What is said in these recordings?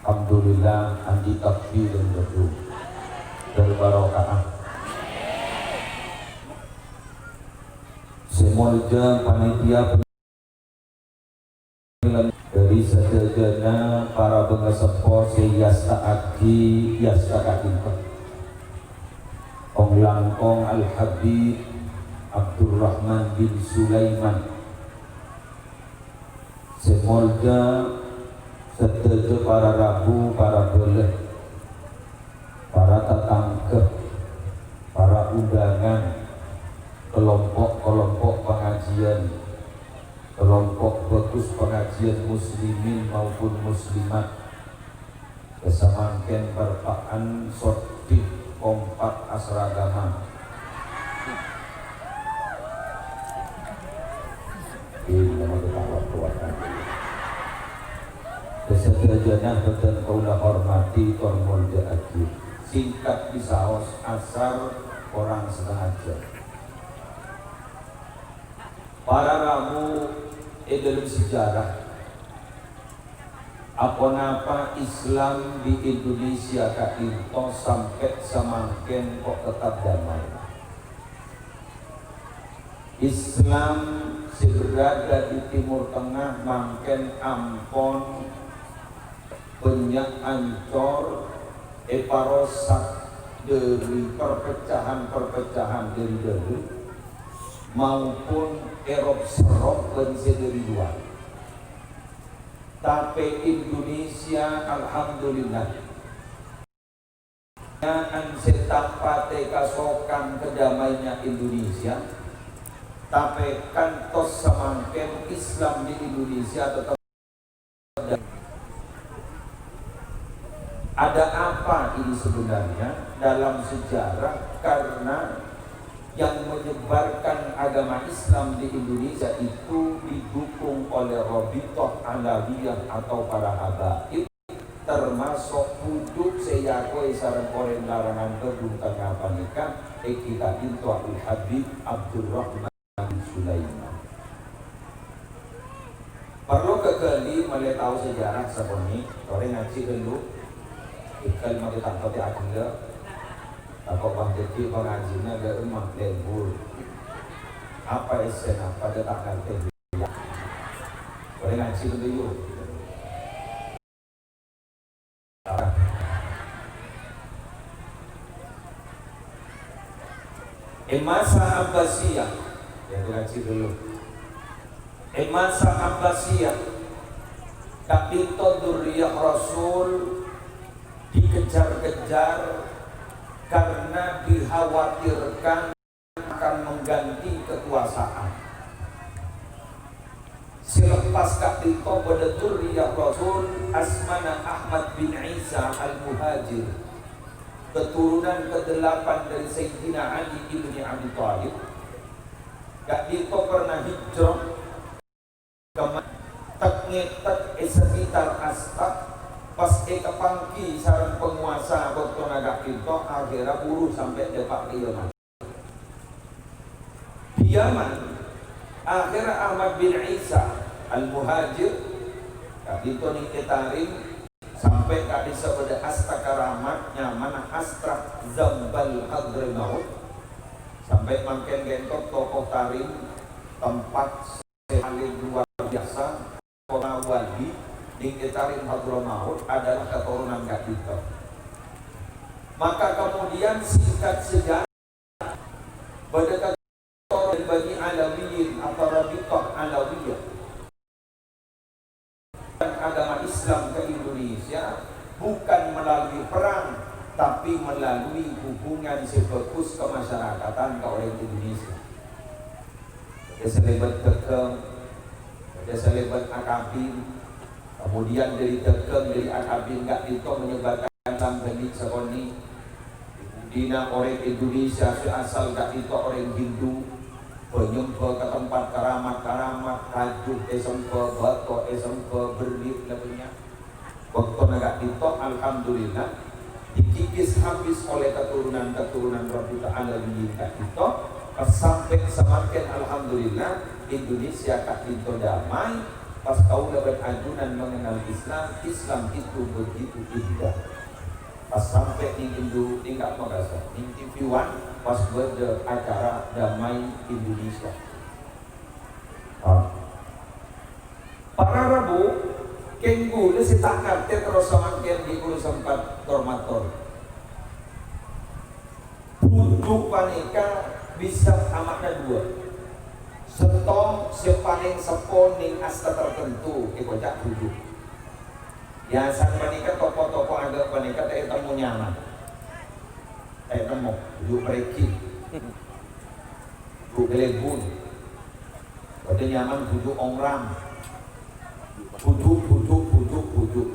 Alhamdulillah andi takbir dan berdoa berbarokah. Semoga panitia dari sedegana para pengesepo seyasta'aki yasta'akinka Ong Langkong Al-Habib Abdurrahman bin Sulaiman. Semoga sedega para rabu, para boleh, para tetangga, para undangan, kelompok-kelompok pengajian, kelompok bagus pengajian muslimin maupun muslimat, kesamangken berpaan sodih kompak asragama. Kesederajana betul kaulah hormati tormolda akhir. Singkat bisaos asar orang setengah jam. Para ramu dalam sejarah apa-apa Islam di Indonesia kainto sampai semangken kok tetap damai. Islam berada di Timur Tengah mangken ampon banyak ancor parosak dari perpecahan-perpecahan dari dulu maupun erop serop dan dari luar. Tapi Indonesia alhamdulillah ansetak pate kasokan kedamainya Indonesia, tapi kantos semangken Islam di Indonesia tetap. Ada apa ini sebenarnya dalam sejarah? Karena yang menyebarkan agama Islam di Indonesia itu didukung oleh Rabithah Alawiyah atau para habaib, termasuk puduk seyakoi sarang koreng larangan kedung tengah panika kita itu Al-Habib Abdurrahman bin Sulaiman. Perlu kekali mulai tahu sejarah sebelum koreng ngaji dulu ikal mau ditangkap di agenda apa bangkiti pengajinya ke rumah lembur apa esen apa dia tak ngerti boleh ngaji dulu masa Abbasiyah ya ngaji dulu masa Abbasiyah kapito duriyah Rasul dikejar-kejar karena dikhawatirkan akan mengganti kekuasaan. Selepas kapito pada duriyah Rasul Asmana Ahmad bin Isa Al-Muhajir, keturunan ke-8 dari Sayyidina Ali ibni Abi Thalib. Kapito pernah hijrah ke Tekngetek sekitar Astak. Pas kepangki sarang penguasa waktu nagak itu akhirnya buruh sampai depak ke Yaman. Di Yaman akhirnya Ahmad bin Isa Al-Muhajir itu niketarin sampai kak bisa pada Asta Karamat nyaman Astra Zambal Hadramaut sampai makin gentok tokoh tarim tempat paling luar biasa Wadi Diketarin Hadramaut adalah keturunan Gadito. Maka kemudian singkat sejarah pada keturunan Bani Alawiyin atau Rabithah Alawiyah dan agama Islam ke Indonesia bukan melalui perang tapi melalui hubungan sebagus kemasyarakatan ke orang Indonesia. Ada selebat Dekem, ada selebat Akabin. Kemudian dari Dekem, dari Akabin gak itu menyebarkan sampai sekoni Dina orang Indonesia asal gak itu orang Hindu penyembah ke tempat keramat-keramat kajuk esempah, bato esempah, berlit lebihnya waktu gak itu alhamdulillah dikikis habis oleh keturunan-keturunan Rabithah Alawiyyin gak itu sampai semakin alhamdulillah Indonesia gak itu damai pas kau dapat ajunan mengenal Islam, Islam itu begitu indah. Pas sampai di Indo, tinggal Makassar, di TV One, pas berada acara Damai Indonesia. Para Rabu, kenggu, si tak ngerti terus sama ken di kulo sempat dormator. Butuh panika bisa amakna dua. Setong sepaling seponing asta tertentu, kocak bujuk. Biasa panika toko-toko agak panika tak temu nyaman. Tak temu, bujuk mereki. Bujuk gelebun. Pada nyaman bujuk orang. Bujuk.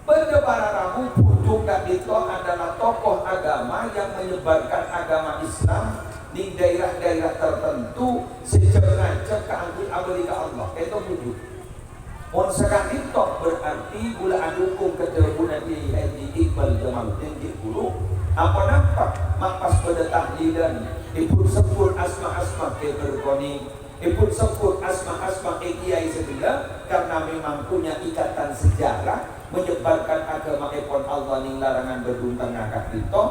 Pada para Rabu, bujuk gak itu adalah tokoh agama yang menyebarkan agama Islam di daerah-daerah tertentu sejak keangkut Amerika Allah. Itu bujuk. Mon sekali tok berarti gula adukung ketebunan di Iqbal Jamaluddin di Guru. Apa nampak mapas pada tahlilan ipun sebut asma-asma keberkoni, ipun sebut asma-asma kiai sebelah karena memang punya ikatan sejarah menyebarkan agama epon Allah ning larangan berbuntang ngakak itu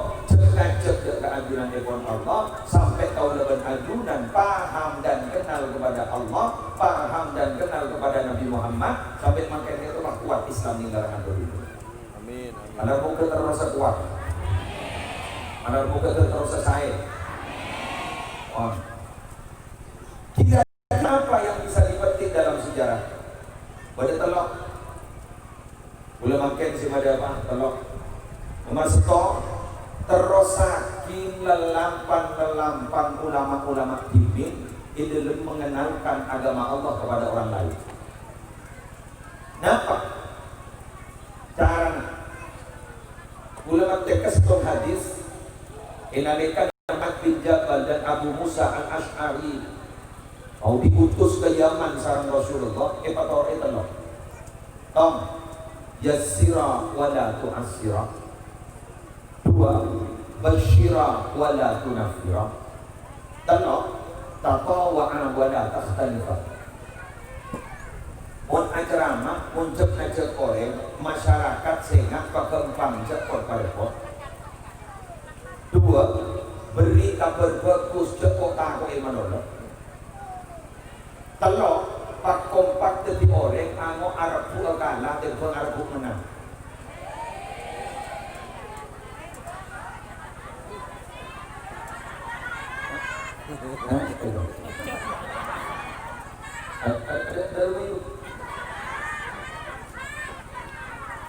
cek ke ajunan epon Allah sampai kau leban ajunan paham dan kenal kepada Allah, paham dan kenal kepada Nabi Muhammad sampai makanya itu kuat Islam ning larangan berbuntang. Amin. Anak muka terus kuat, anak muka terus saya. Kira-kira apa yang bisa dipetik dalam sejarah? Pada telok boleh makan si apa telok nomor setor terosakin lelampang ulama-ulama dimin di dalam mengenalkan agama Allah kepada orang lain. Kenapa? Caranya ulama tekas tong hadis inalikan Ahmad bin Jabal dan Abu Musa al-Ash'ari mau diutus ke Yaman sareng Rasulullah patore telok tom yassira wala tu'assira, dua basyira wala tunafira, telok tatawa'a wala takhtalifa. Mun acerama mun cek ngajak orang masyarakat sehingga pakempang cek korparepot. Dua beri kabar bagus cek kota koe manolo. Telok pak kompak tadi orang ango Arab buka kalah dan bang Arab buka menang.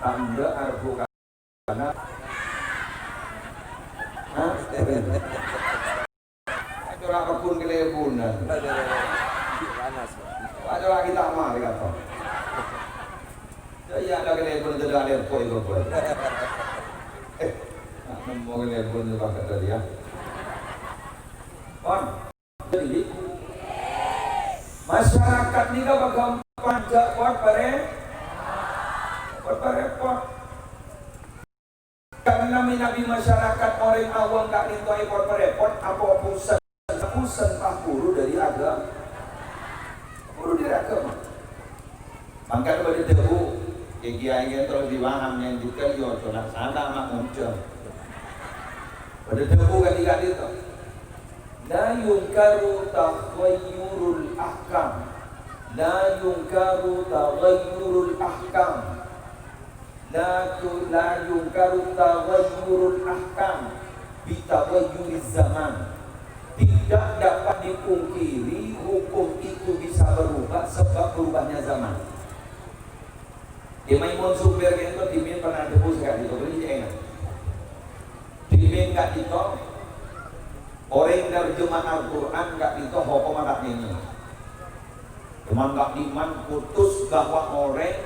Anda Arab buka kalah. Itu apapun kelebunan. Ada lagi tak mah kata. Ya lagi level itu dah ada poin berapa. Mau level itu pakai tadi ya. Jadi masyarakat ni dah bagam panjang buat repot. Karena nabi masyarakat orang awam tak nintoi buat repot apa pusat pahuru dari agama. Guru diragam. Mangkat pada debu, kiai yang terus diwaham yang juga yo laksana mak muncul. Pada debu kali-kali itu. La yunkaru taghayyurul ahkam. La yunkaru taghayyurul ahkam. La yunkaru taghayyurul ahkam bitaghayyuriz zaman. Tidak dapat dipungkiri hukum itu bisa berubah sebab berubahnya zaman. Di Maimun Supir itu dimin pernah debu sekali itu beli ingat. Dimin kat itu orang terjemah Al-Quran kat itu hukum anak ini. Cuma kat iman putus bahwa orang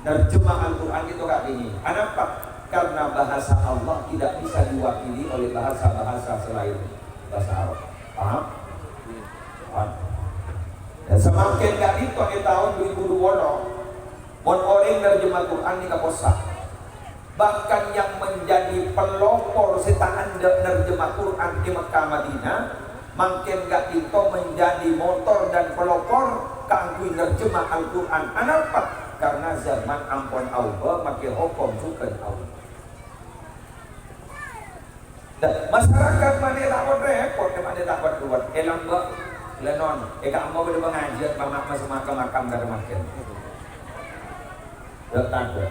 terjemah Al-Quran itu kat ini. Kenapa? Karena bahasa Allah tidak bisa diwakili oleh bahasa-bahasa selain bahasa Arab. Paham? Dan semakin gak itu di tahun 2020 orang nerjemah Quran di kaposak. Bahkan yang menjadi pelopor setaan nerjemah Quran di Mekah Madinah makin gak itu menjadi motor dan pelopor kangkui nerjemah Al-Quran. Kenapa? Karena zaman ampun Allah makin hukum sukan Allah. Dan masyarakat mana takut repot, mana takut keluar. Lambat lenon, kamu boleh mengajar mamak masuk makam kada makan. Tak ada.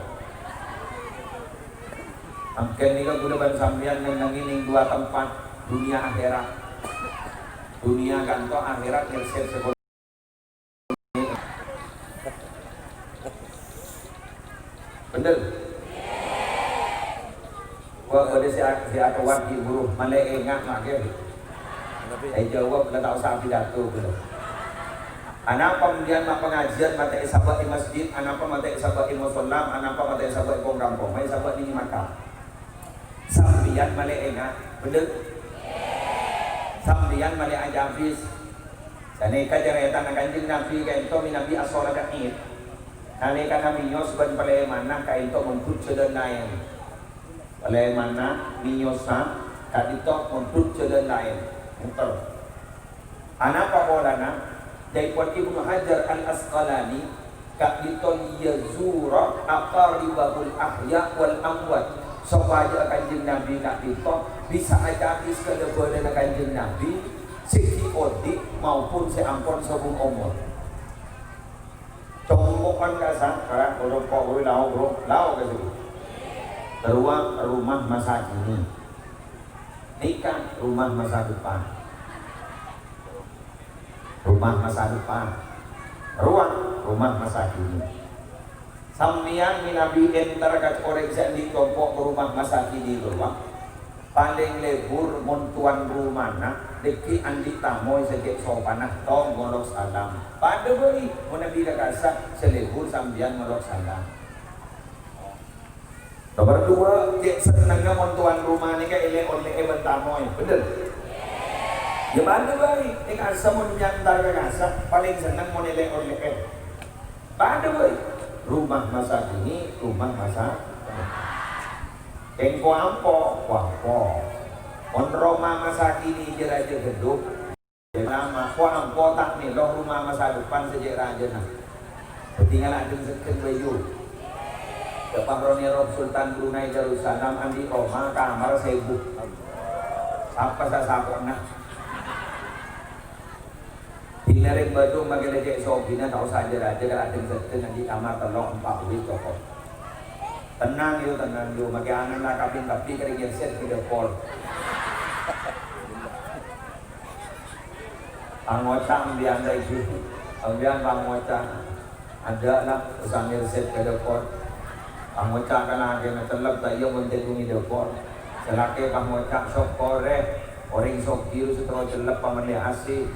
Mungkin ni kan guna sambian yang ini dua tempat dunia akhirat. Dunia kantor akhirat ngersep sekolah. Bener? Gua pada si akawat di buruh malai enggak makan. Saya jawab kalau tak usah pidato bener. Anak kemudian mak pengajian mata sahabat di masjid, anak mata sahabat di musolam, anak mata sahabat di kampung, mai sahabat di makam. Sambian malai enggak, bener? Sambian malai aja habis. Dan ika cerita Kanjeng Nabi kaito Nabi asolat Id. Nalika kami nyos ban palay mana kaito muntut sedan lain. Palay mana minyosa kadito muntut sedan lain. Muter. Anak pakolana dari Ibnu Hajar Al-Asqalani kadito yazura aqaribul ahya wal amwat. Supaya Kanjeng Nabi kadito bisa aja habis kedepan Kanjeng Nabi segi odik maupun seampun sebung umur. Congkokan kasar, karena kalau lau kasih. Teruang rumah masa kini, nikah rumah masa depan. Rumah masa depan, ruang rumah masa kini. Sambian minabi entar kat orang di kelompok rumah masa kini ruang. Paling lebur montuan rumana deki andi tamoy sakit sopanah tong ngorok salam pada beri menabi kakasa selebur sambian ngorok salam. Nomor dua cek senangnya montuan rumah ni ke ele oleh eben tamoy bener ya pada beri ni kasa mau nyantar kakasa paling senang mau ele oleh pada beri rumah masa kini rumah masa Engko ampo, wampo. On Roma masa kini raja geduk. Lama, ko ampo tak nih loh rumah masa depan sejak raja nah. Tinggal ada sekian bayu. Kepahroni Rob Sultan Brunei Darussalam andi Roma kamar sebu. Apa sasapok nah. Hinaring baju makin lecek sobina tahu saja raja kalau ada sekian andi kamar telok 40 cokok. Tenang yuk, maki anak nakapin tapi kering set video call. Angocang biasa itu, kemudian angocang ada lah sambil set video call. Angocang kan akhirnya telap tayo menjadi video call. Selaki angocang sok kore, orang sok biru setelah telap pamali asih.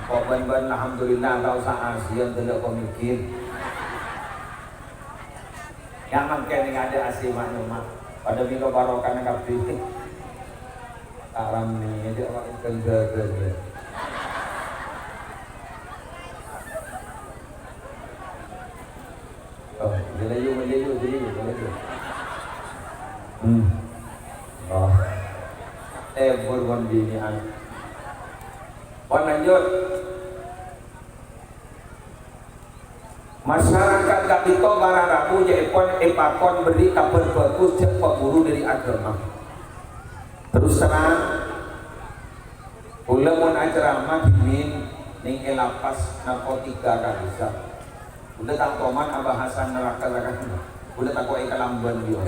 Kau ban alhamdulillah kau sa Asia tidak kau mikir. Yang mungkin ada asli maknuma pada minggu barokah nak kapi aram ni dia orang kerja oh Melayu oh bukan binian lanjut. Masyarakat gak itu barang rabu jaipon epakon beri kabar bagus cek pemburu dari agama. Terus terang ulamun ajarama dimin ning elapas narkotika kan bisa. Udah tak toman abahasan neraka kan. Udah tak kau ikalamban dia.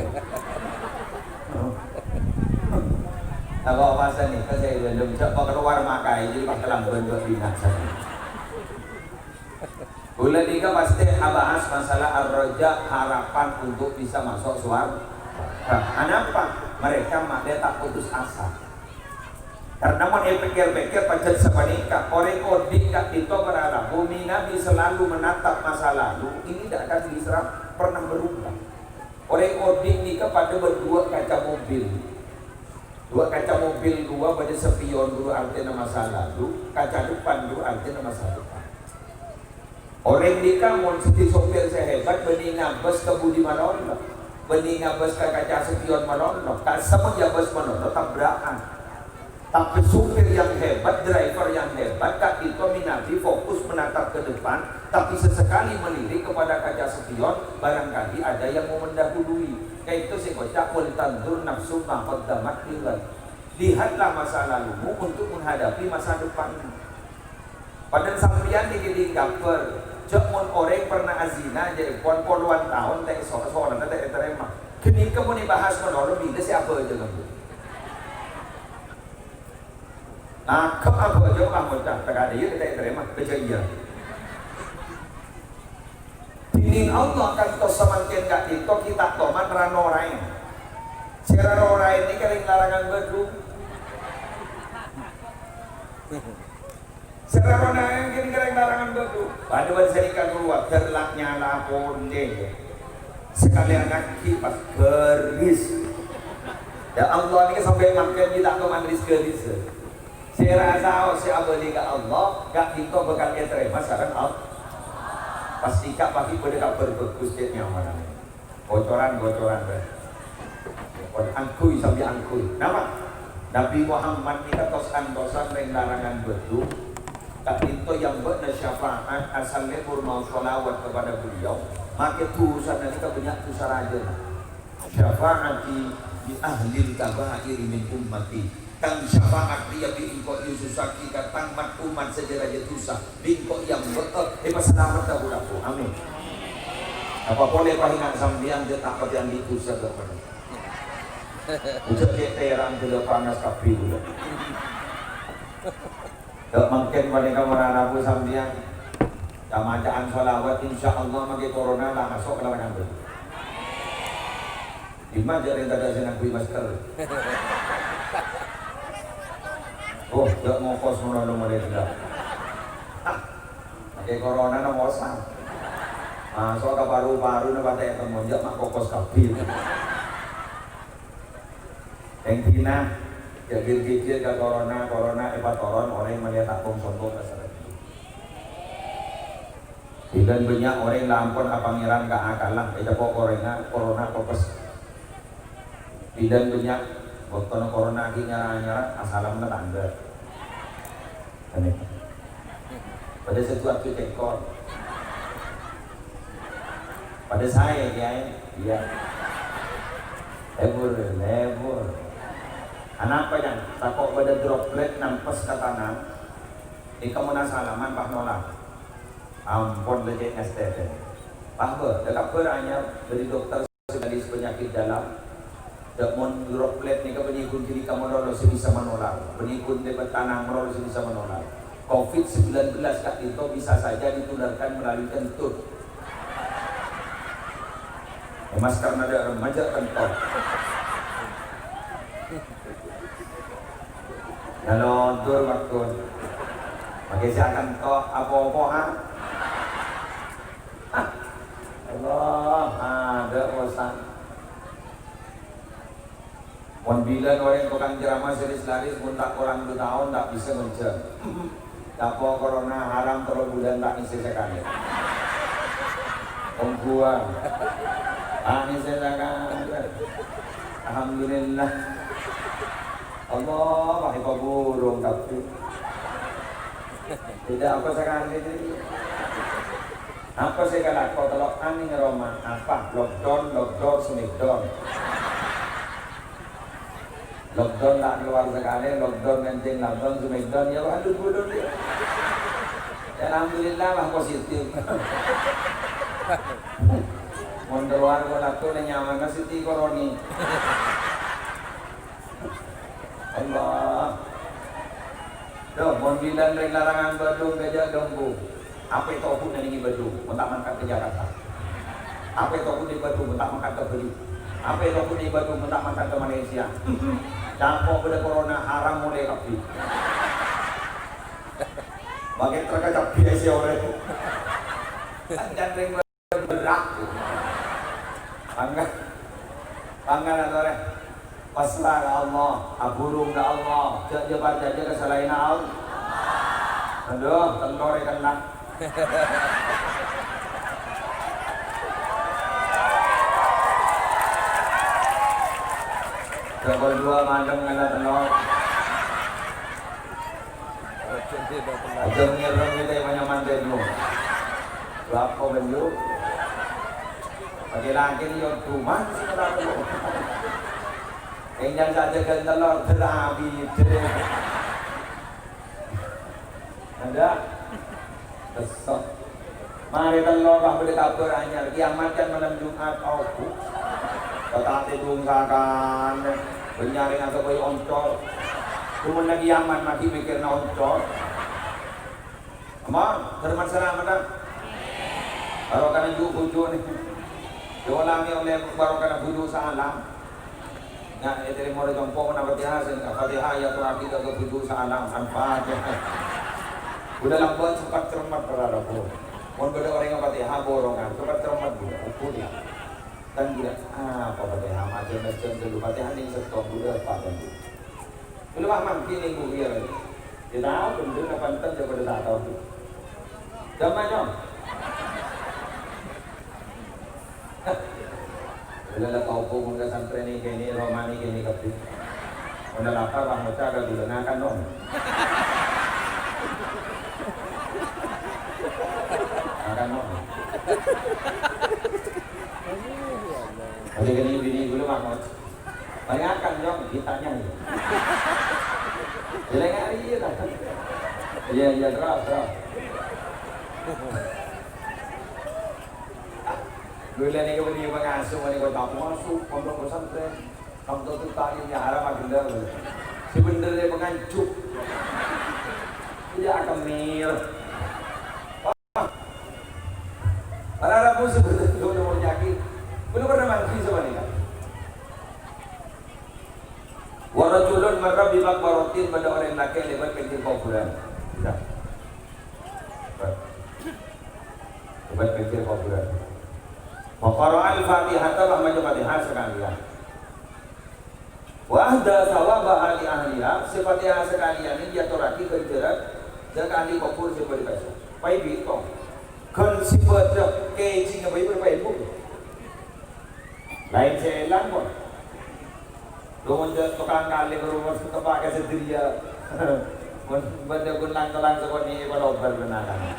Tahu apa nih? Saya belum cepat keluar makai jadi pakalamban buat binasa. Bulan ini pasti bahas masalah ar-roja harapan untuk bisa masuk surga. Kenapa? Mereka tak putus asa. Karena mau pikir-pikir pancet sepanika orang kodik kak itu berharap bumi Nabi selalu menatap masa lalu ini tidak akan bisa pernah berubah. Orang kodik ini pada berdua kaca mobil. Dua kaca mobil dua pada spion dulu artinya masa lalu, kaca depan dulu artinya masa depan. Orang di kamu seperti sopir sehebat beninga bus ke budi manono, beninga bus ke kaca spion manono, tak sama ya bus manono tabrakan. Tapi supir yang hebat, driver yang hebat, kak itu minabi fokus menatap ke depan, tapi sesekali melirik kepada kaca spion, barangkali ada yang mau mendahului. Kayak itu sih kocak, wal tanzur nafsu ma qaddamat lighad. Lihatlah masa lalumu untuk menghadapi masa depan. Padahal sampeyan digiding gambar, jok mun orang pernah azina jadi puluhan tahun tak soal tak terima. Kini kamu dibahas menolong bila siapa aja kamu. Nah, kamu apa aja kamu tak ada ya tak terima percaya. Dinin Allah akan tos semakin gak itu kita toman ranorai. Serarorai ini kering larangan bedung. Serarona yang kering larangan bedung. Pada waktu serikan keluar terlaknya lapon deh. Sekalian nak kipas keris. Ya Allah ini sampai makan kita toman keris. Saya rasa si abadi ke Allah gak itu bakal terima sekarang Allah. Pasti kak pagi pada kak berbekusnya mana bocoran angkui sampai angkui nama Nabi Muhammad kita tosan yang larangan betul tapi itu yang buat syafaat asalnya purna sholawat kepada beliau maka tulisan kita banyak tulisan aja syafaati di ahli kabair min ummati kang syafaat dia bingko yususaki katang mat umat sejeraja tusa bingko yang betul selamat aku amin apa boleh pahingan sambian dia tak pada yang ditusa kepada ucap keteran tidak panas kapi udah tak mungkin mereka meranabu sambian bacaan sholawat insya Allah magi corona lah masuk ke larangan itu lima jari tidak senang beli masker. Oh, tidak mau kos menolong mereka. Pakai corona na mosan. Masuk ke paru-paru na patay ang monjak mak kokos kapil. Yang tina, kecil ke corona epatoron orang yang melihat akong sombong kasar. Dan banyak orang lampon pangeran keakalan, itu kok corona kokos. Dan banyak waktu corona lagi nyara asalam na tanda. Pada sesuatu tekor. Pada saya ya. Lebur. Anak apa yang takut pada droplet nampas ke tanah. Ini kamu nasalaman pak nolak. Ampun lagi STD. Pak dekat beranya dari dokter spesialis penyakit dalam. Mon droplet ni penyikun diri kamu lolos bisa menolak. Penyikun di tanah lolos bisa menolak. COVID-19 kak itu bisa saja ditularkan melalui kentut. Masker ada remaja kentut. Kalau tur waktu, pakai saya kentut apa-apa Allah ada bosan. Bila orang tukang ceramah seris laris pun tak kurang 2 tahun tak bisa mencer. Tapo corona haram terlalu bulan tak isi sekali. Pengkuan. Isi sekali. Alhamdulillah. Allah pakai burung tapi tidak apa sekali. Apa sih kalau kau telok ani Roma apa lockdown smackdown. Lockdown tak keluar sekali, lockdown kencing, lockdown smackdown, ya waduh bodoh dia. Alhamdulillah lah positif. Mondroan ko na to na nyaman na si Tikoroni. Allah. Doh, mondilan rin larangan badung gajah dombu. Apa itu pun yang ingin badung, mentak-mentak ke Jakarta. Apa itu pun di badung, mentak-mentak ke Bali. Apa itu pun di badung, mentak-mentak ke Malaysia. Dampak pada corona haram mulai kapi. Bagai terkacau biasa orang. Dan ring berat. Angkat atau pasrah ke Allah, aburung ke Allah, jabat jaja kesalahan Allah. Aduh, telur kena. Yang kedua mandang kena telur. Aja ngirim kita yang banyak mantan lu. Berapa baju? Pakai lagi ni yang tuman sih kalau tu. Yang saja kan telur terabi je. Ada kesok. Mari telur bah boleh kabar anyar. Kiamat kan malam Jumat aku. Tetapi tunggakan penyaring atau bayi oncol. Kemudian lagi aman mati mikir na oncol. Aman, terima selamat dah. Baru kena bujuk ni. Diulangi oleh baru kena bujuk salam. Nah, itu mau dijemput nak Fatihah, Fatihah ya Tuhan kita ke bujuk salam Al-Fatihah. Udah lambat cepat cermat berada pun. Mau beda orang yang Fatihah borongan, cepat cermat dulu, ukur dia. Dan dia apa Fatihah macam dulu Fatihah ni setok dulu apa dan dulu. Belum aman kini ibu dia lagi. Dia tahu benda nak pantas daripada tak tahu tu. Jamai jom. Bila dah tahu pun muda santri ni kini romani kini kapit. Muda lapar bang baca agak digunakan dong. Akan dong. Jadi kini bini dulu bangun. Bayangkan dong ditanya ni. Jelek hari dia dah. Ya terus. Bila ni kau dia mengasuh ni kau tak masuk, pondok pesantren, kamu tu tak ini haram agenda. Sebenarnya mengancup. Dia akan mir. Para pun sebenarnya tu mau yakin. Belum pernah mandi sebenarnya. Warajulun marra bi maqbaratin pada orang laki lewat pinggir kuburan. Tidak. Lewat pinggir kuburan. Maqara al-Fatihah wa majmu'ah sekalian. Wa ahda thawaba ahli ahliha Fatihah sekalian ini dia toraki berjerat sekali kubur seperti biasa. Pai bitong. Kan sifat ke jing apa berpai bu. Lain selang pun. Doon tukang kali berumur tempat kasi dia. Benda gulang telang seperti ini kalau berbenaran.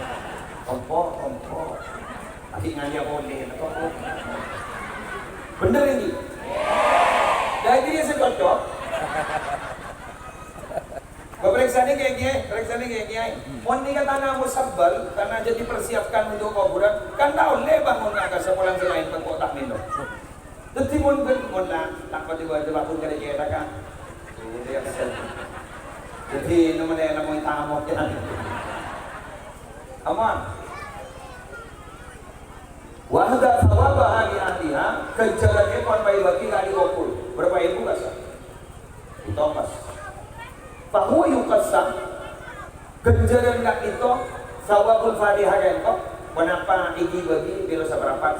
Kompok. Adik ngajak boleh, kompok. Bener ini. Jadi dia sekocok. Periksa ni kayak gini. Mon ni kata nak musabal, karena jadi persiapkan untuk kuburan. Kan tahu le bangun agak sepulang selain pengkok tak minum. Jadi mon lah, tak tiba tiba pun kena kira kan. Jadi namanya nak mau tamu kan. Aman. Wahda thawaba ahli ahliha kejarannya kon bayi bagi kali kubur. Berapa ibu kasar? Ditopas. Bahwa yukasam kejaran kat itu thawabul Fatihah kan kok. Kenapa igi bagi bila seberapa?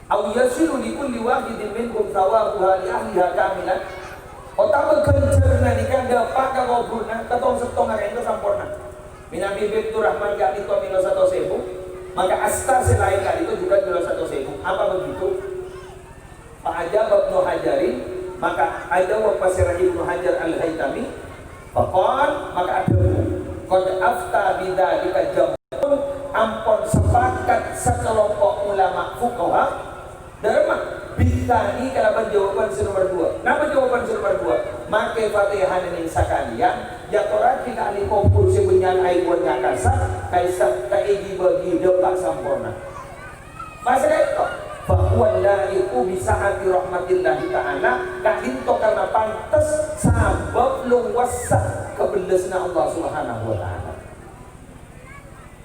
Au yasiru li kulli wahidin minkum thawabuha li ahliha kamilan. Otak kejaran ni kan dapat ka kuburna katong setong kan itu sempurna. Minabi bintu Rahman kali itu milo 1.000, maka astar selain kali itu juga milo 1.000. Apa begitu? Pak Ajab Ibnu Hajarin, maka ada wafasirah Ibnu Hajar Al-Haytami. Pakon maka ada qad afta bidzalika jamun ampun sepakat sekelompok ulama fuqaha derma bitani kalau jawaban nomor 2. Napa jawaban nomor 2? Maka Fatihah ini sekalian ya toraki kali kumpul sebenyan aibun nyakasa kaisa kaigi bagi depak sempurna. Masalah itu bahwa itu bisa hati rahmatillahi ta'ala kahinto karena pantas sabab luwasa kebelesna Allah subhanahu wa ta'ala.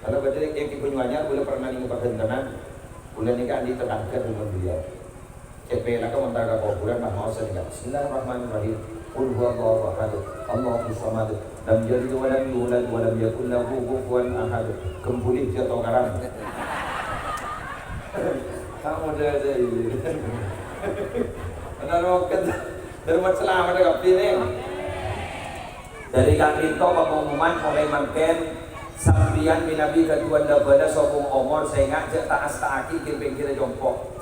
Kalau betul yang dipenyuanya boleh pernah diperhentikan boleh nikah ditedangkan dengan beliau Cepela ka mentara kuburan nah mau sedekah. Bismillahirrahmanirrahim. Qul huwallahu ahad. Allahus samad. Lam yalid wa lam yulad wa lam yakul lahu kufuwan ahad. Kembuli dia tau karang. Kamu dah ada ini. Benar roket. Dermat selamat dekat ini. Dari kaki itu pengumuman mulai mangken sambian minabi kedua dabada sopung omor sehingga tak astaki kira-kira jongkok.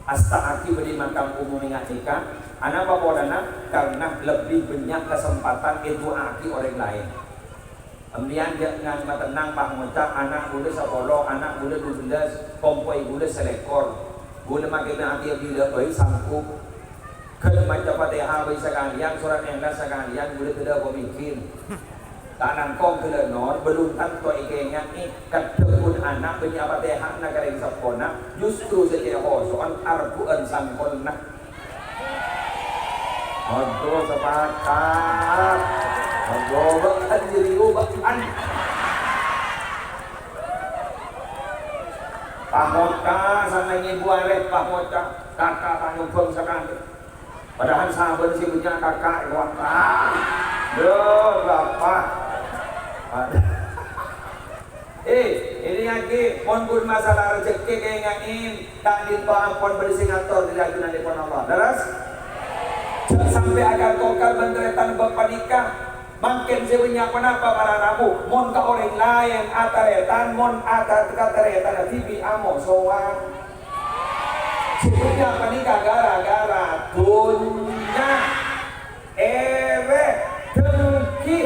Astaki beri makam umum ingat nikah Anak apa anak? Karena lebih banyak kesempatan edukasi orang lain. Kemudian jangan matenang pak ngocak anak gula sepuluh, anak gula 12, kompoi gula selekor, gula makin hati bila bayi sanggup. Kalau macam Fatihah bayi sekalian, surat Ikhlas sekalian, gula tidak pemikin. Tanang kong tidak non, belum tentu ikenya ni ketepun anak banyak Fatihah nak kering sepona, justru sejak soal Al-Quran sangkon nak. Aduh sepakat. Aduh bahkan jadi bahkan. Pahota sana ibu arep pahota kakak tanggung peng sekali. Padahal sahabat si punya kakak wah. Duh bapak. Ini lagi pon pun masalah rezeki kayak ngain tak dipampon bersingator di lagunan di pon Allah. Terus sampai agar tokar benderetan bapak nikah makin sebenarnya kenapa para rabu mon ka orang lain ataretan mon atar kataretan tibi amo soang sebenarnya panikah gara-gara dunia dengki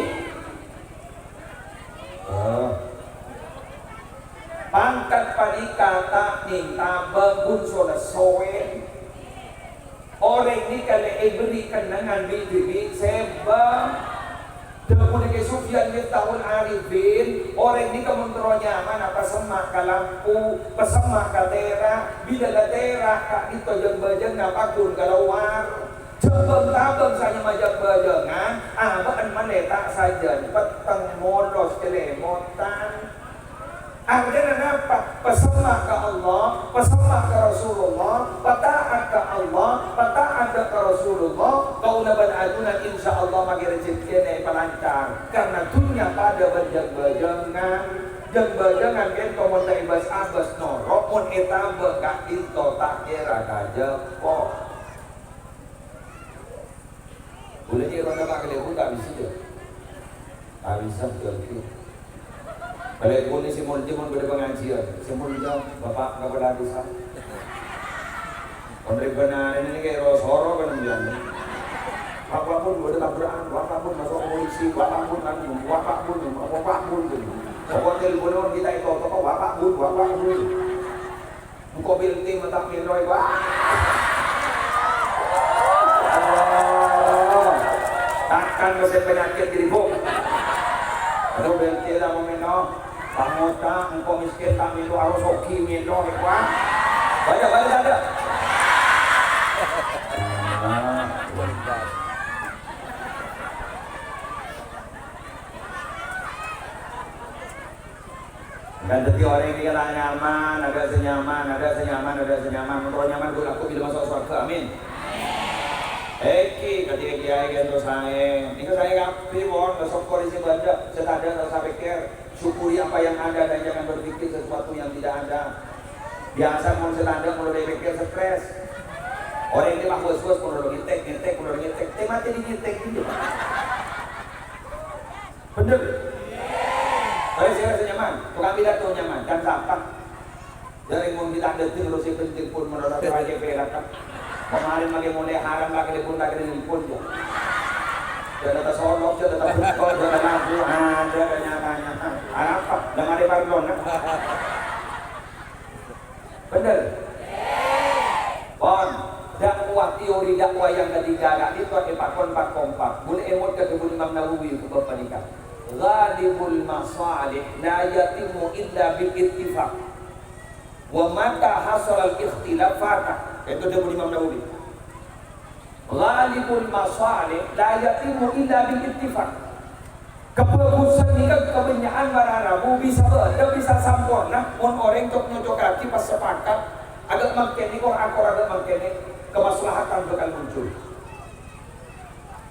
pangkat panikah tak minta bangun soda soen. Orang ini kalau berikan dengan bibit sebab kemudian Sufyan bin tahun Arifin orang ini kementeriannya mana pesemak ke lampu pesemak ke tera bila ke tera kak itu jeng-bajeng napakun keluar jembeng-tabeng saja majak bajengan abang meneta saja peteng molos kelemotan. Akhirnya apa? Pesemak ke Allah, pesemak ke Rasulullah, pataat ke Allah, pataat ke Rasulullah. Kau naban adunan insya Allah makin rezeki naik pelancar. Karena dunia pada berjeng-bajengan, jeng-bajengan kan kau mau ibas abas norok, mun eta bekak itu tak kira kajepok. Boleh dia orang dapat kelihatan tak bisa je, tak bisa kelihatan. Kalau pun ni semua jemur pada pengajian, semua jam bapak kepada dosa. Orang benar ini kayak rosoro kan dia. Bapak pun boleh tabrakan, bapak pun masuk polisi, bapak pun kan, bapak pun tu. Hotel boleh kita itu, bapak pun. Buka building mata minoi wah. Takkan masih penyakit dirimu. Kalau building dah meminum. Pangota, engkau miskin tak minum harus hoki minum kuat. Banyak ada. Dan tetapi orang ini kata nyaman, ada senyaman. Menurut nyaman gue aku bila masuk surga, amin. Eki, ketika kiai kan terus saya, ini saya kapi bon, besok kondisi banyak, setadar tak usah pikir. Syukuri apa yang ada dan jangan berpikir sesuatu yang tidak ada. Biasa mau selanda kalau dia pikir stres. Orang ini mah bos-bos kalau ngetek, mati di ngetek gitu. Bener. Saya rasa nyaman, tukang pidato nyaman, dan sampah. Dari mau kita detik lu si penting pun menurut saya perak. Kemarin lagi mulai haram lagi pun ya. Dia datang solok, dia datang berkor, dia datang lampu, dia nyatanya. Apa? Dengan ada pardon, bener? Pon, dakwah teori dakwah yang ketiga, itu ada empat kompak. Boleh emot ke kebun Imam Nawawi untuk berpanikah. Ghalibul masalih la yatimu illa bil ittifaq. Wa mata hasal al ikhtilafat. Itu dia Imam Nawawi. Ghalibul masalih la yatimu illa bil ittifaq. Kebagusan ni kebenyaan bararabu bisa berada bisa sempurna mun orang nyocok kaki pas sepakat agak mangkeni kok akor agak mangkeni kemaslahatan bakal muncul.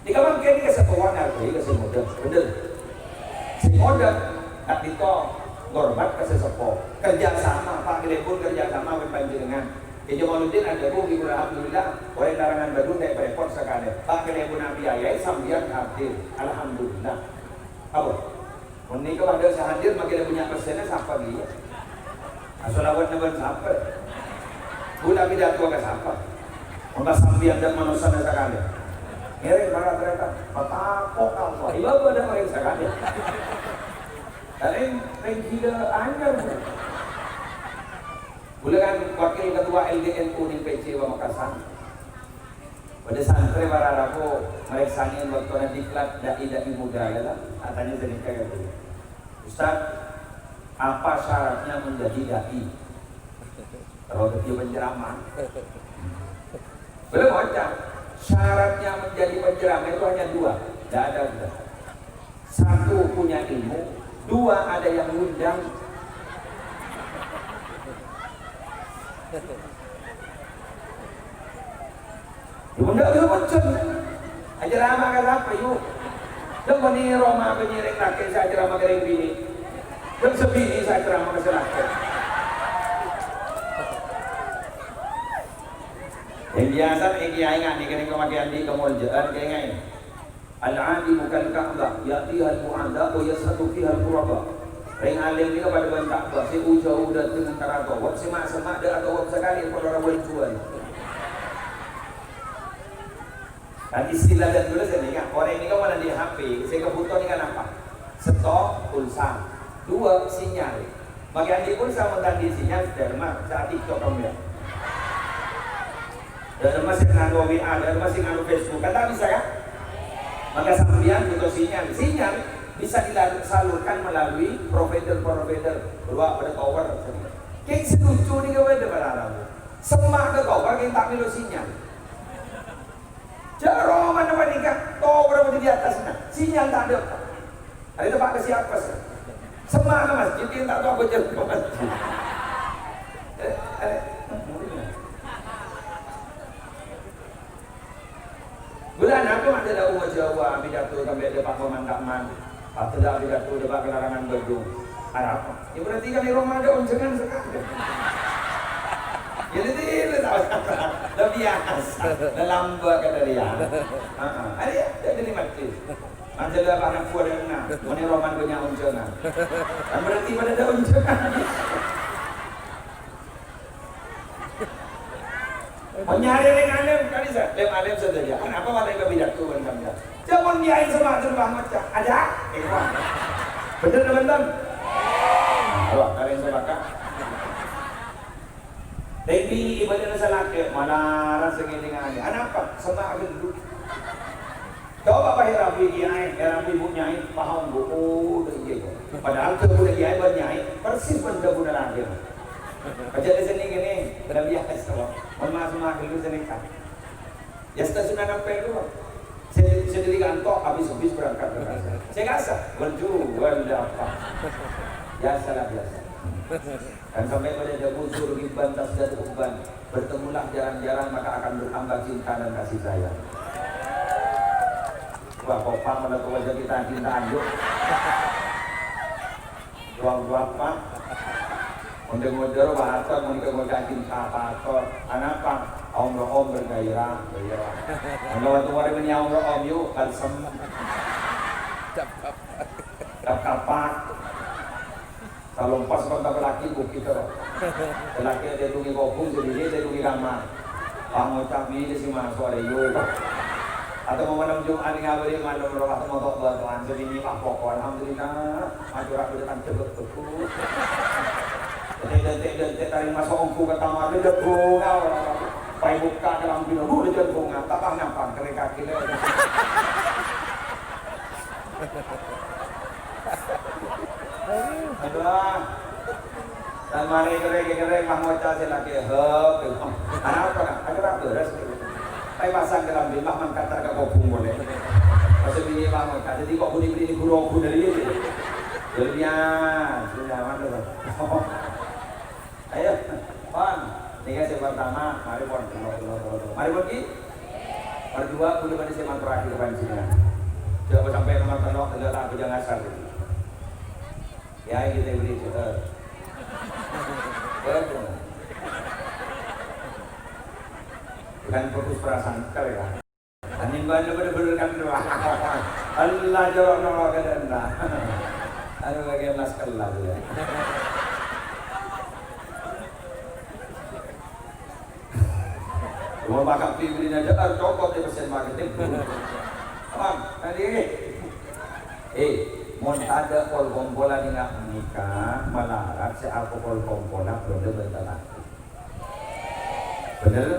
Jika mangkeni kesatuan harus kesemudah bener. Si modal tak dito gorbat kesesepo kerjasama Pak Gilebun kerjasama dengan panjenengan. Jamaludin ada rugi alhamdulillah orang larangan baru dari repot sekali. Pak Gilebun Nabi ayai sambian hadir alhamdulillah. Apa? Ini kalau ada sehadir makin punya persennya siapa dia? Asalawat naban siapa? Budak pidato ke siapa? Maka sambian dan manusia na sekali. Ngiring para kereta, patapok ako. Iba ba na maring sekali? Dan yang gila anyar. Bulan wakil ketua LDNU di PC Makassar. Pada santri bararaku mereksanya waktu na diklat dai muda ya. Katanya jadi kayak gitu. Ustaz, apa syaratnya menjadi dai? Kalau dia penceramah. Belum baca. Syaratnya menjadi penceramah itu hanya dua. Tidak ada udah. Satu punya ilmu, dua ada yang ngundang. Ibu ndak bisa macam. Ajar ama kata apa yuk? Dan meni Roma penyiring rakyat saya ceramah kering bini. Dan sebini saya ceramah ke rakyat. Yang biasa ini ingat nih kering kemakian di kemuljaan kayak gini. Al-'alimu kal Ka'bah yatiha al-mu'adda wa yasatu fiha al-quraba. Ring alim ni kepada ban Ka'bah si ujau dan dengan tarato. Wap semak dah atau wap sekali pada orang jual. Dan istilah dan dulu saya ingat orang ini kan mana di HP. Saya kebutuhan ni kan apa? Stok pulsa. Dua sinyal. Bagian di pulsa mentadi sinyal derma saat TikTok kamu ya. Dan masih nganu WA, dan masih nganu Facebook. Kata bisa kan? Maka sambian butuh sinyal bisa disalurkan melalui provider keluar pada tower. Kayak selucu nih kepada barang semak ke tower yang tak milu sinyal. Jaro mana nikah tower berada di atasnya sinyal tak ada. Ada tempat ke siapa sih? Semak ke masjid yang tak tahu aku jalan ke masjid. Bulan aku ada umat Jawa pidato sampai ada Pak Pemandaman. Atau dah pidato debat kelarangan berdung. Ada apa? Ya berarti kan di Ramadan jangan sekali. Jadi dia tahu dah biasa. Dah lambat kata dia. Ada ya jadi mati. Macam dah anak buah dan nak. Mana Ramadan punya unjangan. Dan berarti pada ada unjangan. Menyari dengan alim kali saya, alim saja. Kenapa mereka pidato bentang dia? Jangan diain sama jumlah macam ada. Betul teman-teman. Awak kalian sepakat? Tapi ibadah salah ke mana rasa dengan ini? Apa? Sama dulu. Kau apa yang rapi kiai, yang rapi ibu nyai, paham bu? Oh, begitu. Padahal tu budak kiai bernyai persis pun dah budak lahir. Baca di sini gini, dah biasa. Mohon maaf dulu saya nikah. Ya stasiun sampai dulu. Saya dari kantor habis berangkat ke Gaza. Saya Gaza berjual apa? Biasa. Dan sampai pada ada musuh riban tas dan uban, bertemulah jarang-jarang maka akan bertambah cinta dan kasih sayang. Wah, kopak mana tuh wajah kita cinta anjuk. Ruang apa? Mondel-mondel bahasa mau cinta apa? Anak apa? Om bergairah. Kalau waktu hari ini om yuk kalsem. Kapak. Kalau pas kontak laki bukti terus. Laki dia tungi kopung jadi dia tungi kamar. Pengucap ini si masuk ada yuk. Atau mau menang Jumat ini ngabari malam roh atau mau tok bantuan jadi ini pak pokok alhamdulillah maju rapi depan cepet betul. Detik tarik masuk ongku ke kamar dia bunga pai buka dalam bina dia bunga tak nampak kering kaki dia. Aduh. Dan mari kering mahmoca silaki hep. Apa? Ada beres. Tapi pasang dalam bimbang mengkata ke kopung boleh. Pasal ini bangun, jadi kok beli guru dari ini. Jadinya sudah mana? Ayo, Pon. Ini kasih pertama, mari Pon. Mari pergi. Berdua boleh pada seman terakhir pancinya. Coba sampai nomor tenok, tidak tak jangan asal. Ya kita beri cepat. Betul. Bukan fokus perasaan sekali kan. Anin banyak benar-benar kan doa. Allah jorok nolok ke denda. Anu bagian las kelas ya. Cuma bakal pilih aja cokot di pesen marketing. Bang, tadi mau ada kol kompola ni nak menikah melarat si aku kol kompola bener bentar lagi. Bener?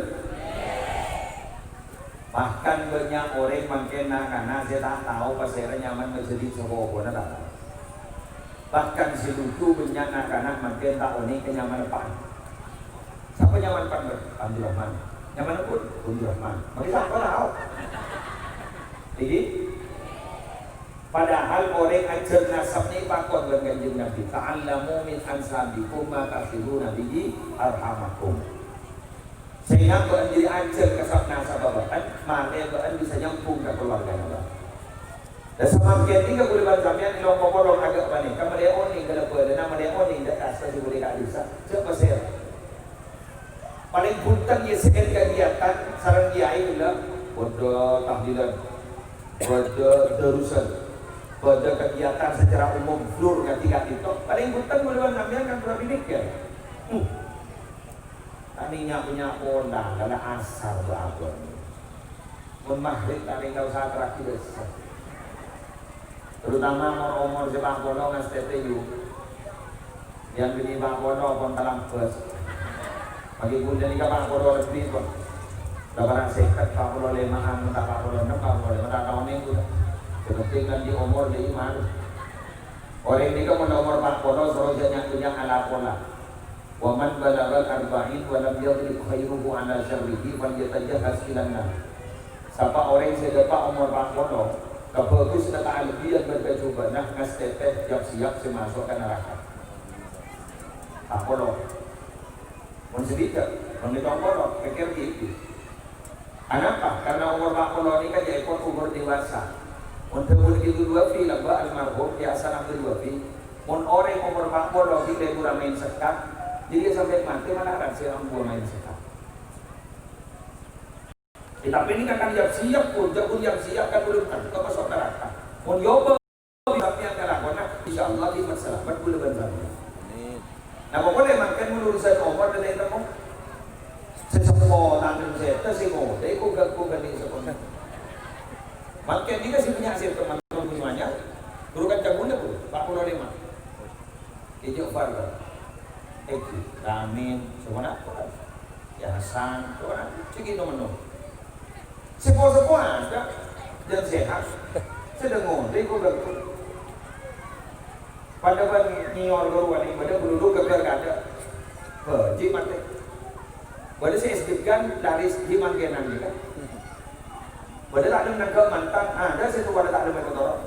Bahkan banyak orang makin karena saya tak tahu pasal nyaman menjadi sekolah tak. Bahkan si lucu banyak karena makin tak unik kenyaman pan. Siapa nyaman pan? Abdul Rahman. Nyaman pun Abdul Rahman. Bagi siapa tahu? Jadi padahal orang ajar nasab ni pakon dengan kanjeng Nabi. Ta'allamu min ansabikum ma tasiruna bihi arhamakum. Sehingga kau diri ajar kasab nasab bapak, mana kau bisa nyambung ke keluarga Allah. Dan semakin tinggal boleh bantuan ilmu popolong agak panik. Kamu dia oning kalau boleh, nama dia oning dah kasih boleh tak bisa. Siapa saya? Paling bukan dia sekian kegiatan sarang dia itu lah pada tahlilan, pada terusan, pada kegiatan secara umum flur ketika itu paling bukan boleh namanya kan berapa bilik ya. Taninya punya onda, karena asar berapa. Memahrit tani kau saat terakhir. Terutama umur sepak bola dengan STTU yang bini pak bola pun dalam bus. Bagi pun jadi pak bola lebih pun. Dapat sekat pak bola 5an, tak pak bola 6, pak bola 5 tahun itu. Kepentingan di umur di iman. Orang ini kan umur pak bola seharusnya punya ala pola. Waman balagal arba'in walam yadrib khairuhu ala syarrihi falyatajahaz ilanna. Siapa orang yang dapat umur pak bola kebagus na kaalibian berkecuba nah ngasteteh siap-siap semasuk ke neraka. Apa loh? Mensedikit, menitong loh, pikir gitu. Kenapa? Karena umur 40 ini kan jadi umur dewasa. Untuk begitu dua fi laba almarhum biasa nak dua fi. Mun orang umur 40 kita kurang main sekat, jadi sampai mati mana ada sih orang main sekat. Tapi ini kan siap pun, yang siap kan belum tentu masuk neraka. Mun yoba tapi yang kelakon, insya Allah di selamat boleh bersama. Nah pokoknya makan melurusan umur dan itu mau sesemua tanggung saya tersingo, tapi kau gak gani sekolah. Makan ini kasih punya hasil teman-teman semuanya. Burukan cabunnya pun, 45. Ijo Farga, Eki, Ramin, semua apa? Ya Hasan, semua cegi nomor. Sepuh-sepuh ada dan sehat. Sedang dia kau berku. Pada ban nyior goruan ini pada bulu keber kada. Haji mati. Pada saya sebutkan dari himan kenan ni kan. Pada tak ada nak mantan ada situ pada tak ada mereka orang.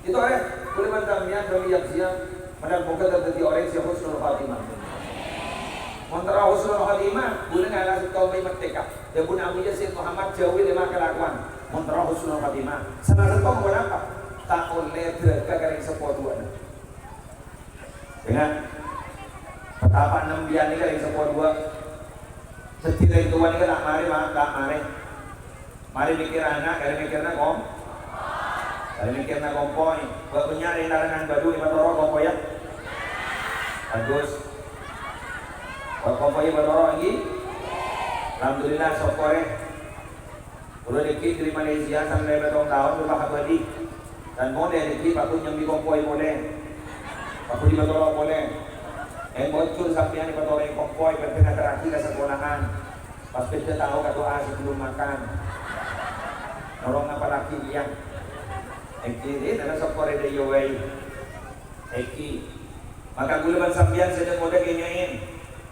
Itu orang boleh mantan yang kami siang. Pada muka terjadi orang siapa Husnul Khatimah. Mentera Husnul Khatimah boleh ngalah kau mai merdeka. Ya pun Abu Yazid Muhammad jauh lima kelakuan. Mentera Husnul Khatimah. Senajan kau buat apa? Tak oleh terkait sebuah dengan betapa 6 biar ni kan sebuah setiap tuan ni kan tak mari mah tak mari mikir anak kali mikirnya kom kali mikirnya kompoi buat punya larangan badu 5 toro kompoi ya bagus buat kompoi bertoro lagi alhamdulillah sokore udah dikit dari Malaysia sampai bertahun tahun lupa abadi dan boleh dikit aku nyambi kompoi boleh aku di bertoro boleh bocor sampai yang di bertoro kompoi bertengah terakhir ke sekolahan pas kita tahu ke doa sebelum makan nolong apa lagi yang Eki adalah sokore de yowei Eki maka gulaman sambian sedang muda kenyain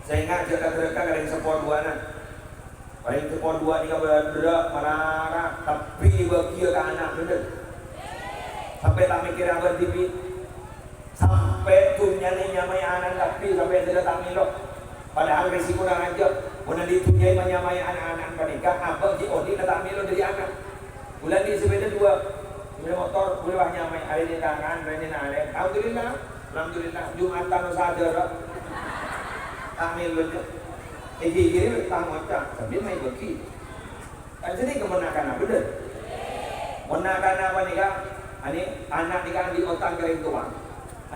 saya ingat jaga terdekat ada yang sepuluh dua nak paling sepuluh dua ni kau berderak marah tapi bagi ke anak bener sampai tak mikir apa TV sampai tunya ni nyamai anak tapi sampai tidak tak milok padahal risiko nak aja mana ditunyai menyamai anak-anak menikah apa di odi tak milok dari anak bulan di sepeda dua sepeda motor boleh wah nyamai hari ni tangan hari ni nak alhamdulillah Jumatan saja tak milok kiri tanggung tak sambil main bagi kan jadi kemenakan apa betul menakan apa ni kak ini anak ni kan di otak kering tua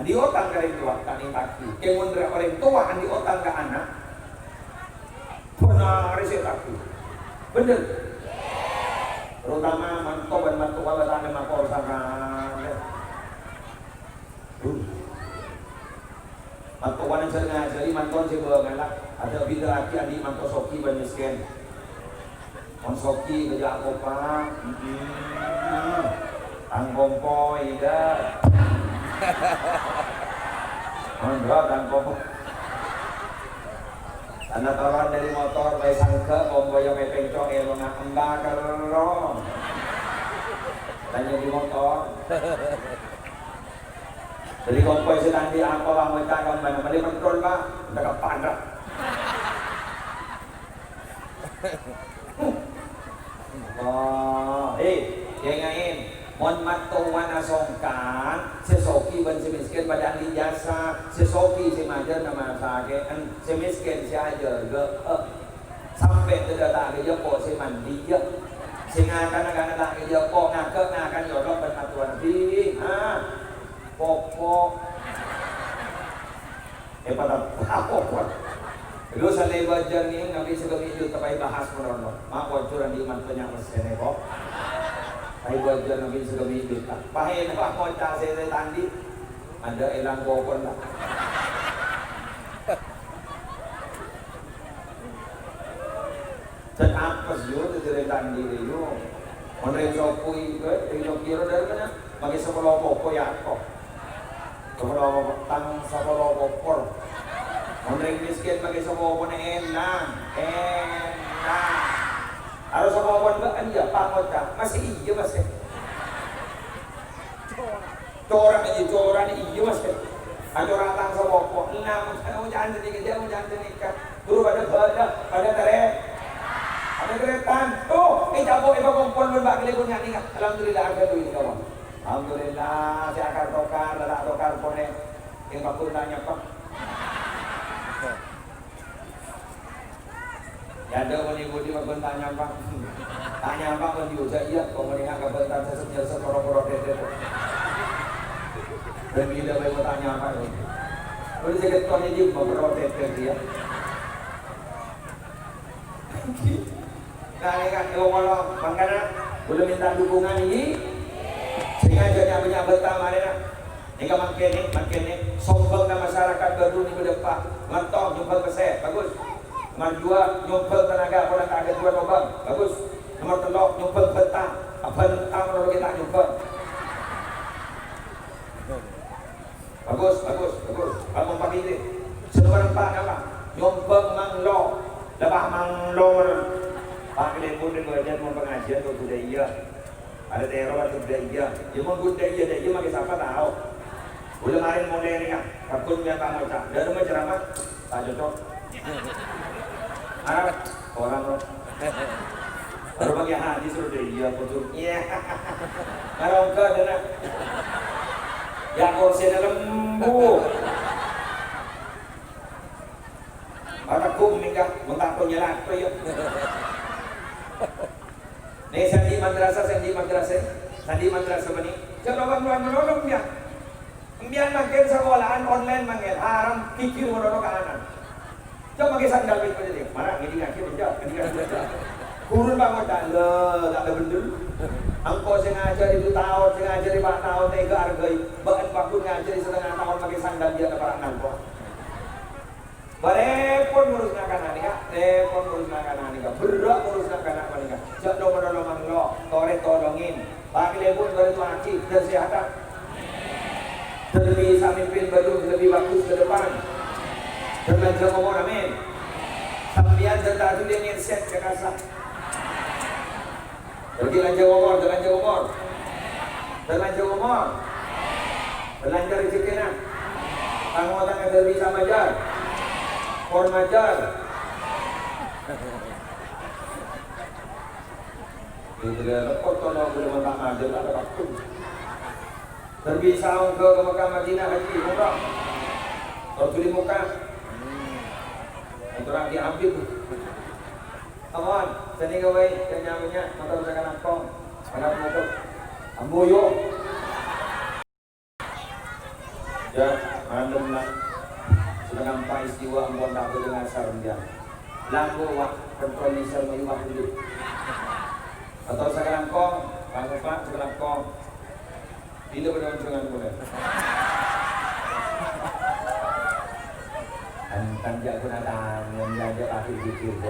di otak kering tua tak ni kaki kemun orang tua di otak ke anak pun nari saya takut. Bener. Terutama mantu dan mantu kalau sana makor sana. Mantu kanan sana jadi mantu saya bawa lah. Ada bila laki adi mantu soki ban miskin. On soki kerja apa pak? Angkompoi dah. Enggak angkompoi. Anak turun dari motor, bayi sangka, komboy yang pencong, elong enggak kerong. Tanya di motor. Jadi komboy sedang di apa bang mereka kemana? Mali kontrol bang, udah kepanak. Oh, yengain. Mon matuan asongkan, sesoki ban semiskin pada ahli jasa, sesoki si majar nama sake, semiskin si ajar ge, sampai tidak tak dia po si mandi je, singa kan tak dia po ngakan jorok ban matuan di, popo, pada popo. Lu salai bajar ni nabi segala itu tapi bahas merono, mak bocoran di mantunya mesin kok. Ay wajar namin sa gamitin ka. Pahay na pa ako at sa tandi. Ada ilang bokon na. Dan apa yun? Dari tandi rin. Onre so puy, ilo kiro dari na. Magi sa polo ko ya ko. Sa polo tang sa polo ko. Onre miskin magi sa polo na enang. Harus sama kawan ba iya pangot ka masih iya masih coran iya masih ada orang tang sama kok mau jangan nikah guru pada teretan tuh jabo iba kumpul berbagi legon yang ingat alhamdulillah ada duit kawan alhamdulillah si akar tokar pone yang bakul nanya pak ya ada menimbulkan membentanya bang, tanya bang mendiuja iya, komunikasi kebentan sesuatu sekorok-korok itu, dan bila bayi bertanya apa itu, kalau saya kata ini dia berprotes dia, nah ini kan kalau bangkana boleh minta dukungan ini, sehingga jadi punya betah mana, ini makin ini sombong na masyarakat baru ni berdepan, ngantok jumpa besar, bagus. Nomor 2, nyumpel tenaga, orang tak ada 2 lubang, bagus. Nomor 3, nyumpel bentang, kalau kita nyumpel. Bagus. Kamu pakai ini. Nomor 4 apa? Nyumpel manglo, lebah manglo. Pakai pun dengan dia mau pengajian atau budaya. Ada daerah atau budaya. Dia mau budaya, dia makin siapa tahu. Udah marin modelnya, kakun yang kamu cak. Dia rumah ceramah, tak cocok. Orang baru pakai hadis sudah iya betul iya kalau enggak ada yang kursinya lembu orang kum nikah mentang punya laku yuk nih sandi madrasah ini coba bang menolong ya kemudian makin sekolahan online makin haram kikir menolong ke anak. Coba pakai sandal itu aja deh. Mana ini kaki menjauh, Kurun banget tak ada bendul. Angkau sengaja itu tahun, sengaja 5 tahun tega hargai. Bahkan bakun ngajar di setengah tahun pakai sandal dia ada barang nangkau. Barepon ngurus anak nikah, berat ngurus anak nikah. Jak menolong lo, tolongin. Pakai lebur dari mati dan sehat. Lebih mimpin baru lebih bagus ke depan. Terlanjur ngomong amin. Sambian tentang dia ingin set ke kasar. Terlanjur ngomong. Terlanjur rezekinya. Tanggung-tanggung ada bisa majar. Majar. Itu dia repot kalau belum tak majar ada waktu. Terbisa ke Mekah Madinah haji umrah. Kalau tulis muka orang diambil kawan, sini kawai kenyamanya motor saya nakong anak motor amboyo ya, andem lah sudah nampak istiwa ambon tak boleh ngasar dia Langgo wak kontrolisir mo iwak dulu. Atau sekarang kong, langgo pak sekarang kong. Hindi ba naman sungan mo na? Ang tanda ko na lang, yung ganda aking dikir ko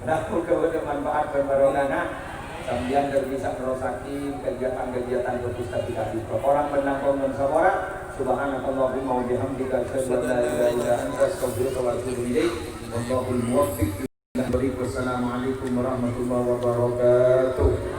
Naku kawan manfaat berbarongan sambian dari bisa merosakin kegiatan-kegiatan perpustakaan di orang menangkong dan sabara subhanakallahumma wa bihamdika asyhadu an la ilaha illa anta astaghfiruka wa atubu ilaik wallahul muwaffiq. Assalamualaikum warahmatullahi wabarakatuh.